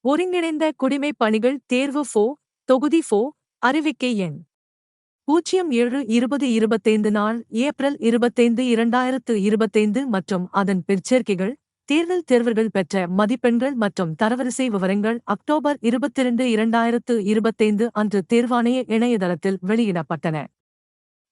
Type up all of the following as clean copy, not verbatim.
ஒருங்கிணைந்த குடிமைப் பணிகள் தேர்வு தொகுதி அறிவிக்கை எண் 07-2025 நாள் ஏப்ரல் 25 2025 மற்றும் அதன் பிற்சேர்க்கைகள் தேர்வர்கள் பெற்ற மதிப்பெண்கள் மற்றும் தரவரிசை விவரங்கள் அக்டோபர் 22 2025 அன்று தேர்வாணைய இணையதளத்தில் வெளியிடப்பட்டன.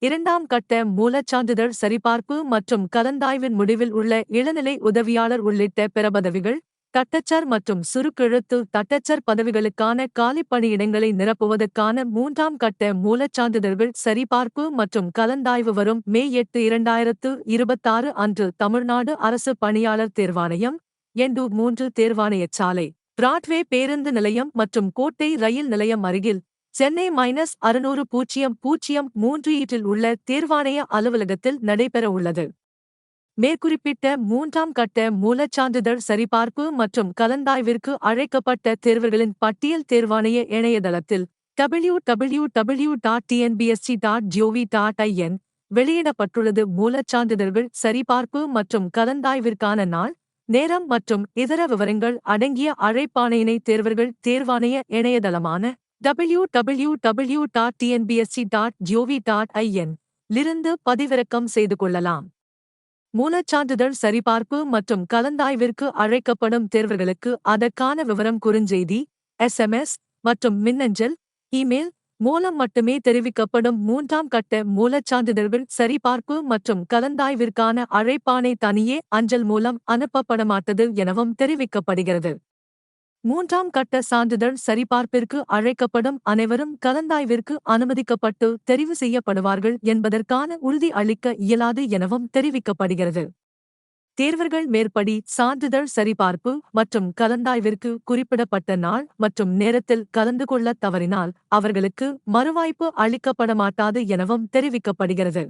இரண்டாம் கட்ட மூலச்சான்றிதழ் சரிபார்ப்பு மற்றும் கலந்தாய்வின் முடிவில் உள்ள இளநிலை உதவியாளர் உள்ளிட்ட பிற பதவிகள் தட்டச்சர் மற்றும் சுருக்கெழுத்து தட்டச்சர் பதவிகளுக்கான காலிப் பணியிடங்களை நிரப்புவதற்கான மூன்றாம் கட்ட மூலச்சான்றிதழ்கள் சரிபார்ப்பு மற்றும் கலந்தாய்வு வரும் மே 8 2026 அன்று தமிழ்நாடு அரசு பணியாளர் தேர்வாணையம் எண் 3 தேர்வாணையச் சாலை பிராட்வே பேருந்து நிலையம் மற்றும் கோட்டை ரயில் நிலையம் அருகில் சென்னை -600-003 இல் உள்ள தேர்வாணைய அலுவலகத்தில் நடைபெற உள்ளது. மேற்குறிப்பிட்ட மூன்றாம் கட்ட மூலச்சான்றிதழ் சரிபார்ப்பு மற்றும் கலந்தாய்விற்கு அழைக்கப்பட்ட தேர்வர்களின் பட்டியல் தேர்வாணைய இணையதளத்தில் www.tnbsc.gov.in வெளியிடப்பட்டுள்ளது. மூலச்சான்றிதழ்கள் சரிபார்ப்பு மற்றும் கலந்தாய்விற்கான நாள், நேரம் மற்றும் இதர விவரங்கள் அடங்கிய அழைப்பாணையினை தேர்வர்கள் தேர்வாணைய இணையதளமான www.tnbsc.gov.in லிருந்து பதிவிறக்கம் செய்து கொள்ளலாம். மூலச்சான்றிதழ் சரிபார்ப்பு மற்றும் கலந்தாய்விற்கு அழைக்கப்படும் தேர்வர்களுக்கு அதற்கான விவரம் குறுஞ்செய்தி, SMS மற்றும் மின்னஞ்சல், இமெயில் மூலம் மட்டுமே தெரிவிக்கப்படும். மூன்றாம் கட்ட மூலச்சான்றிதழ்கள் சரிபார்ப்பு மற்றும் கலந்தாய்விற்கான அழைப்பாணை தனியே அஞ்சல் மூலம் அனுப்பப்படமாட்டது எனவும் தெரிவிக்கப்படுகிறது. மூன்றாம் கட்ட சான்றிதழ் சரிபார்ப்பிற்கு அழைக்கப்படும் அனைவரும் கலந்தாய்விற்கு அனுமதிக்கப்பட்டு தெரிவு செய்யப்படுவார்கள் என்பதற்கான உறுதி அளிக்க இயலாது எனவும் தெரிவிக்கப்படுகிறது. தேர்வர்கள் மேற்படி சான்றிதழ் சரிபார்ப்பு மற்றும் கலந்தாய்விற்கு குறிப்பிடப்பட்ட நாள் மற்றும் நேரத்தில் கலந்து கொள்ள தவறினால் அவர்களுக்கு மறுவாய்ப்பு அளிக்கப்பட மாட்டாது எனவும் தெரிவிக்கப்படுகிறது.